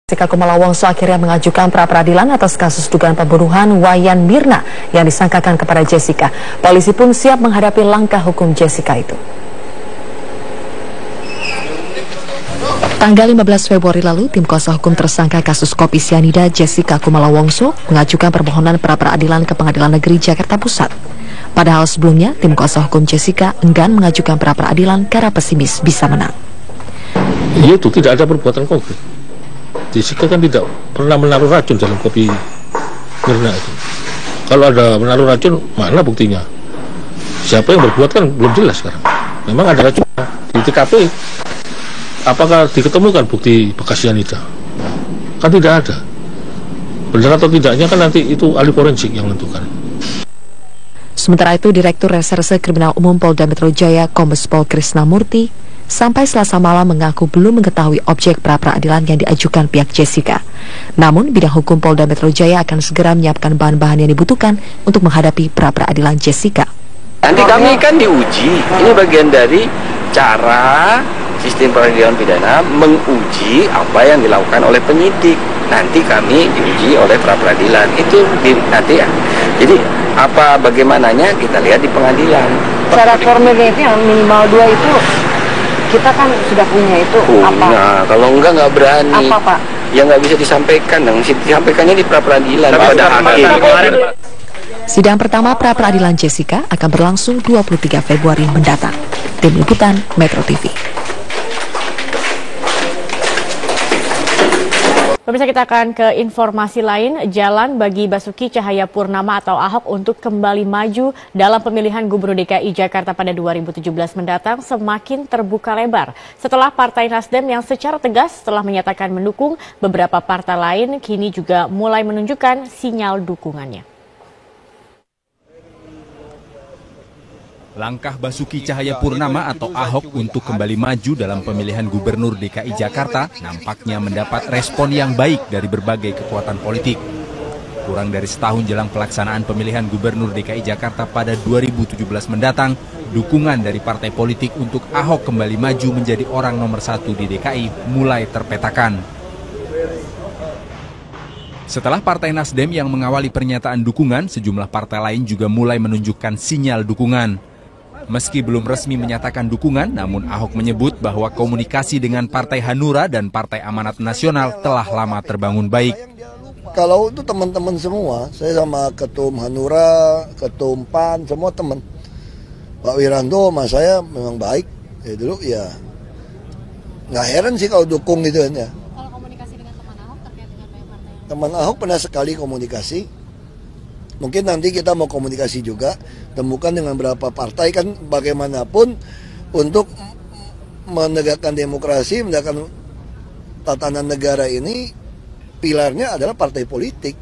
Jessica Kumala Wongso akhirnya mengajukan pra-peradilan atas kasus dugaan pembunuhan Wayan Mirna yang disangkakan kepada Jessica. Polisi pun siap menghadapi langkah hukum Jessica itu. Tanggal 15 Februari lalu, tim kuasa hukum tersangka kasus kopi sianida Jessica Kumala Wongso mengajukan permohonan pra-peradilan ke Pengadilan Negeri Jakarta Pusat. Padahal sebelumnya, tim kuasa hukum Jessica enggan mengajukan pra-peradilan karena pesimis bisa menang. Itu tidak ada perbuatan konkret. Jessica kan tidak pernah menaruh racun dalam kopi Mirna itu. Kalau ada menaruh racun, mana buktinya? Siapa yang berbuat kan belum jelas sekarang. Memang ada racun di TKP. Apakah diketemukan bukti bekas cyanida? Kan tidak ada. Benar atau tidaknya kan nanti itu ahli forensik yang menentukan. Sementara itu, Direktur Reserse Kriminal Umum Polda Metro Jaya Kombes Pol Krisnamurti sampai Selasa malam mengaku belum mengetahui objek pra-peradilan yang diajukan pihak Jessica. Namun, bidang hukum Polda Metro Jaya akan segera menyiapkan bahan-bahan yang dibutuhkan untuk menghadapi pra-peradilan Jessica. Nanti kami kan diuji. Ini bagian dari cara sistem peradilan pidana menguji apa yang dilakukan oleh penyidik. Nanti kami diuji oleh pra-peradilan. Itu nanti ya. Jadi apa bagaimananya kita lihat di pengadilan. Syarat formilnya itu yang minimal 2 itu kita kan sudah punya itu apa? Nah, kalau nggak berani. Apa, Pak? Ya nggak bisa disampaikan, disampaikannya di pra-peradilan pada hakim. Sidang pertama pra-peradilan Jessica akan berlangsung 23 Februari mendatang. Tim Liputan Metro TV. Pemirsa, kita akan ke informasi lain. Jalan bagi Basuki Cahayapurnama atau Ahok untuk kembali maju dalam pemilihan Gubernur DKI Jakarta pada 2017 mendatang semakin terbuka lebar. Setelah Partai Nasdem yang secara tegas telah menyatakan mendukung, beberapa partai lain kini juga mulai menunjukkan sinyal dukungannya. Langkah Basuki Cahayapurnama atau Ahok untuk kembali maju dalam pemilihan Gubernur DKI Jakarta nampaknya mendapat respon yang baik dari berbagai kekuatan politik. Kurang dari setahun jelang pelaksanaan pemilihan Gubernur DKI Jakarta pada 2017 mendatang, dukungan dari partai politik untuk Ahok kembali maju menjadi orang nomor 1 di DKI mulai terpetakan. Setelah Partai Nasdem yang mengawali pernyataan dukungan, sejumlah partai lain juga mulai menunjukkan sinyal dukungan. Meski belum resmi menyatakan dukungan, namun Ahok menyebut bahwa komunikasi dengan Partai Hanura dan Partai Amanat Nasional telah lama terbangun baik. Kalau itu teman-teman semua, saya sama Ketum Hanura, Ketum PAN, semua teman. Pak Wiranto sama saya memang baik. Ya dulu ya, nggak heran sih kalau dukung gitu kan ya. Kalau komunikasi dengan teman Ahok terkait dengan partai? Teman Ahok pernah sekali komunikasi. Mungkin nanti kita mau komunikasi juga, temukan dengan beberapa partai kan bagaimanapun untuk menegakkan demokrasi, menegakkan tatanan negara ini, pilarnya adalah partai politik.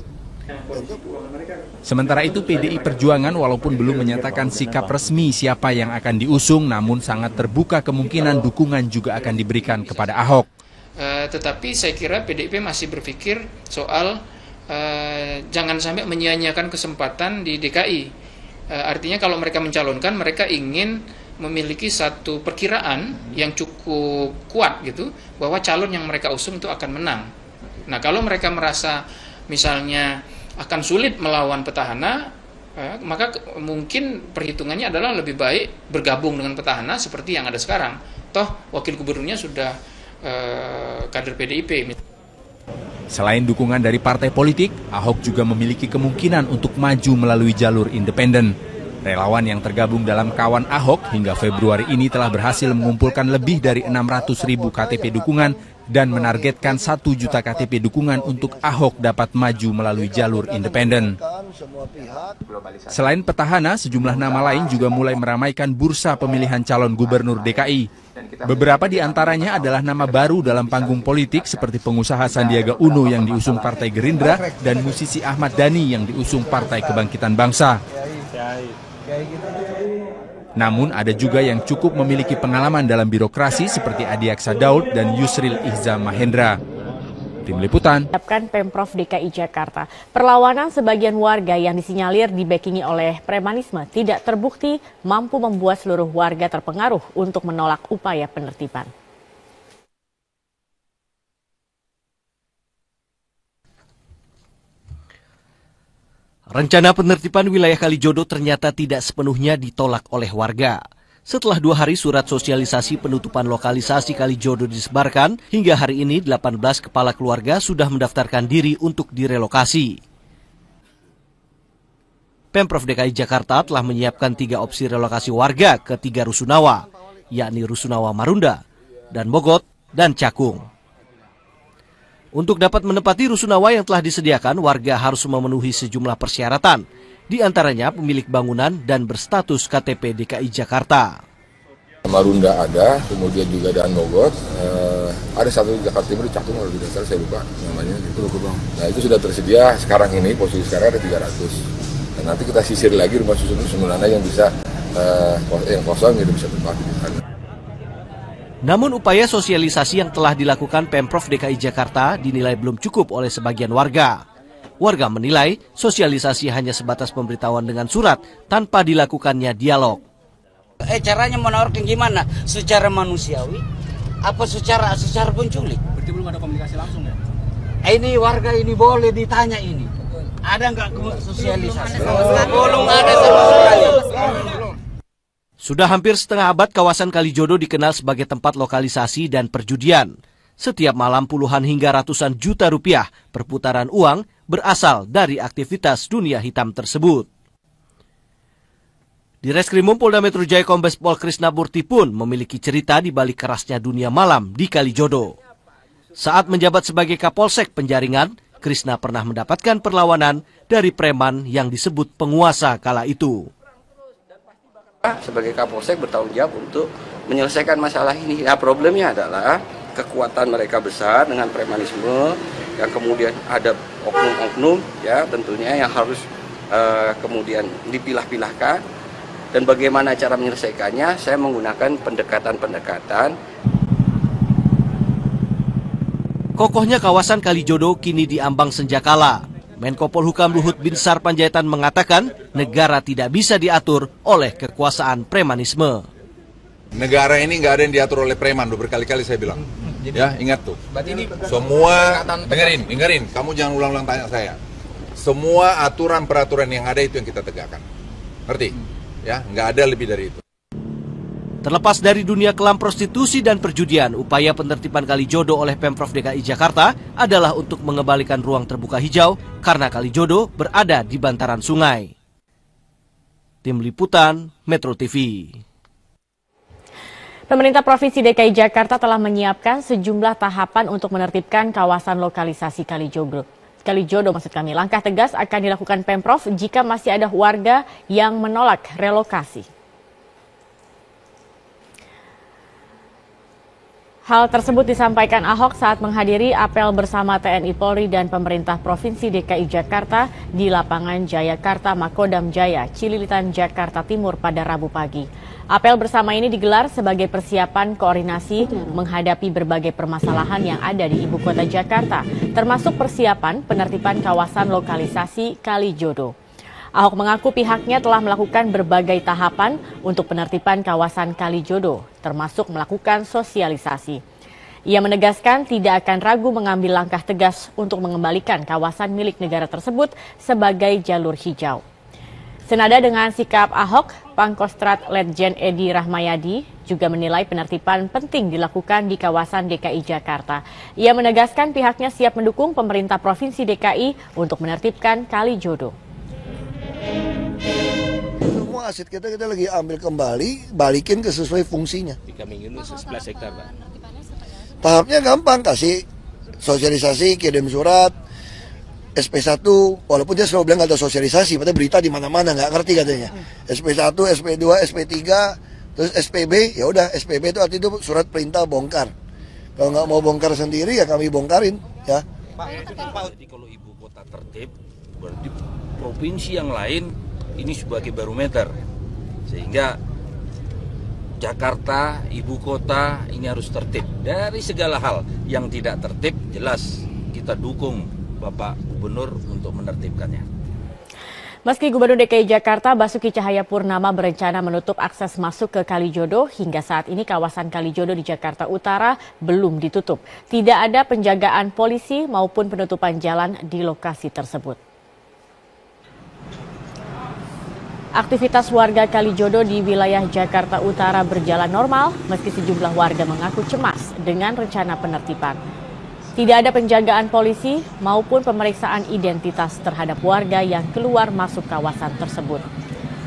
Sementara itu PDI Perjuangan walaupun belum menyatakan sikap resmi siapa yang akan diusung, namun sangat terbuka kemungkinan dukungan juga akan diberikan kepada Ahok. Tetapi saya kira PDIP masih berpikir soal jangan sampai menyia-nyiakan kesempatan di DKI. Artinya kalau mereka mencalonkan, mereka ingin memiliki satu perkiraan yang cukup kuat gitu, bahwa calon yang mereka usung itu akan menang. Nah, kalau mereka merasa misalnya akan sulit melawan petahana, maka mungkin perhitungannya adalah lebih baik bergabung dengan petahana seperti yang ada sekarang. Toh wakil gubernurnya sudah kader PDIP. Selain dukungan dari partai politik, Ahok juga memiliki kemungkinan untuk maju melalui jalur independen. Relawan yang tergabung dalam Kawan Ahok hingga Februari ini telah berhasil mengumpulkan lebih dari 600.000 KTP dukungan dan menargetkan 1 juta KTP dukungan untuk Ahok dapat maju melalui jalur independen. Selain petahana, sejumlah nama lain juga mulai meramaikan bursa pemilihan calon gubernur DKI. Beberapa di antaranya adalah nama baru dalam panggung politik seperti pengusaha Sandiaga Uno yang diusung Partai Gerindra dan musisi Ahmad Dhani yang diusung Partai Kebangkitan Bangsa. Namun ada juga yang cukup memiliki pengalaman dalam birokrasi seperti Adiaksa Daud dan Yusril Ihza Mahendra. Tim Liputan. Pemprov DKI Jakarta. Perlawanan sebagian warga yang disinyalir dibekingi oleh premanisme tidak terbukti mampu membuat seluruh warga terpengaruh untuk menolak upaya penertiban. Rencana penertiban wilayah Kalijodo ternyata tidak sepenuhnya ditolak oleh warga. Setelah 2 hari surat sosialisasi penutupan lokalisasi Kalijodo disebarkan, hingga hari ini 18 kepala keluarga sudah mendaftarkan diri untuk direlokasi. Pemprov DKI Jakarta telah menyiapkan 3 opsi relokasi warga ke 3 rusunawa, yakni Rusunawa Marunda, dan Mogot, dan Cakung. Untuk dapat menempati rusunawa yang telah disediakan, warga harus memenuhi sejumlah persyaratan, di antaranya pemilik bangunan dan berstatus KTP DKI Jakarta. Marunda ada, kemudian juga ada Mogot, ada satu di Jakarta Timur, Cakung kalau tidak salah saya lupa namanya. Nah itu sudah tersedia sekarang ini, posisi sekarang ada 300. Dan nanti kita sisir lagi rumah susun mana yang bisa yang kosong itu bisa tempati di sana. Namun upaya sosialisasi yang telah dilakukan Pemprov DKI Jakarta dinilai belum cukup oleh sebagian warga. Warga menilai sosialisasi hanya sebatas pemberitahuan dengan surat tanpa dilakukannya dialog. Caranya menawarkan gimana? Secara manusiawi? Apa secara penculik? Berarti belum ada komunikasi langsung ya? Ini warga ini boleh ditanya ini. Ada nggak sosialisasi? Belum ada sama sekali. Sudah hampir setengah abad kawasan Kalijodo dikenal sebagai tempat lokalisasi dan perjudian. Setiap malam puluhan hingga ratusan juta rupiah perputaran uang berasal dari aktivitas dunia hitam tersebut. Di Reskrimum Polda Metro Jaya Kombes Pol Krisnamurti pun memiliki cerita di balik kerasnya dunia malam di Kalijodo. Saat menjabat sebagai Kapolsek Penjaringan, Krisna pernah mendapatkan perlawanan dari preman yang disebut penguasa kala itu. Sebagai Kapolsek bertanggung jawab untuk menyelesaikan masalah ini. Nah, problemnya adalah kekuatan mereka besar dengan premanisme, yang kemudian ada oknum-oknum ya tentunya yang harus kemudian dipilah-pilahkan. Dan bagaimana cara menyelesaikannya, saya menggunakan pendekatan-pendekatan. Kokohnya kawasan Kalijodo kini diambang senjakala. Menko Polhukam Luhut Binsar Panjaitan mengatakan negara tidak bisa diatur oleh kekuasaan premanisme. Negara ini nggak ada yang diatur oleh preman, berkali-kali saya bilang. Ya, ingat tuh. Semua, dengerin, kamu jangan ulang-ulang tanya saya. Semua aturan-peraturan yang ada itu yang kita tegakkan. Ngerti? Ya, nggak ada lebih dari itu. Terlepas dari dunia kelam prostitusi dan perjudian, upaya penertiban Kalijodo oleh Pemprov DKI Jakarta adalah untuk mengembalikan ruang terbuka hijau karena Kalijodo berada di bantaran sungai. Tim Liputan, Metro TV. Pemerintah Provinsi DKI Jakarta telah menyiapkan sejumlah tahapan untuk menertibkan kawasan lokalisasi Kalijodo. Langkah tegas akan dilakukan Pemprov jika masih ada warga yang menolak relokasi. Hal tersebut disampaikan Ahok saat menghadiri apel bersama TNI Polri dan pemerintah Provinsi DKI Jakarta di lapangan Jayakarta Makodam Jaya, Cililitan, Jakarta Timur pada Rabu pagi. Apel bersama ini digelar sebagai persiapan koordinasi menghadapi berbagai permasalahan yang ada di ibu kota Jakarta, termasuk persiapan penertiban kawasan lokalisasi Kalijodo. Ahok mengaku pihaknya telah melakukan berbagai tahapan untuk penertiban kawasan Kalijodo, termasuk melakukan sosialisasi. Ia menegaskan tidak akan ragu mengambil langkah tegas untuk mengembalikan kawasan milik negara tersebut sebagai jalur hijau. Senada dengan sikap Ahok, Pangkostrat Letjen Edi Rahmayadi juga menilai penertiban penting dilakukan di kawasan DKI Jakarta. Ia menegaskan pihaknya siap mendukung pemerintah Provinsi DKI untuk menertibkan Kalijodo. Semua aset kita lagi ambil kembali, balikin ke sesuai fungsinya. 3 minggu ini 11 hektar, Pak. Tahapnya gampang, kasih sosialisasi, kirim surat, SP1, walaupun dia selalu bilang nggak ada sosialisasi, padahal berita di mana-mana nggak ngerti katanya. SP1, SP2, SP3, terus SPB, ya udah SPB itu artinya itu surat perintah bongkar. Kalau nggak mau bongkar sendiri ya kami bongkarin, ya. Jadi kalau ibu kota tertib, berarti provinsi yang lain ini sebagai barometer, sehingga Jakarta, ibu kota ini harus tertib dari segala hal. Yang tidak tertib jelas kita dukung Bapak Gubernur untuk menertibkannya. Meski Gubernur DKI Jakarta Basuki Cahayapurnama berencana menutup akses masuk ke Kalijodo, hingga saat ini kawasan Kalijodo di Jakarta Utara belum ditutup. Tidak ada penjagaan polisi maupun penutupan jalan di lokasi tersebut. Aktivitas warga Kalijodo di wilayah Jakarta Utara berjalan normal, meski sejumlah warga mengaku cemas dengan rencana penertiban. Tidak ada penjagaan polisi maupun pemeriksaan identitas terhadap warga yang keluar masuk kawasan tersebut.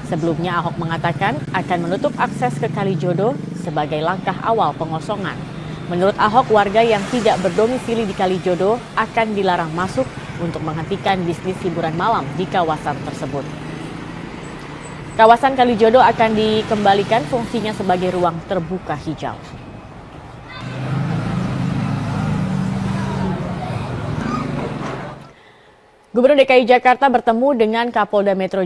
Sebelumnya Ahok mengatakan akan menutup akses ke Kalijodo sebagai langkah awal pengosongan. Menurut Ahok, warga yang tidak berdomisili di Kalijodo akan dilarang masuk untuk menghentikan bisnis hiburan malam di kawasan tersebut. Kawasan Kalijodo akan dikembalikan fungsinya sebagai ruang terbuka hijau. Gubernur DKI Jakarta bertemu dengan Kapolda Metro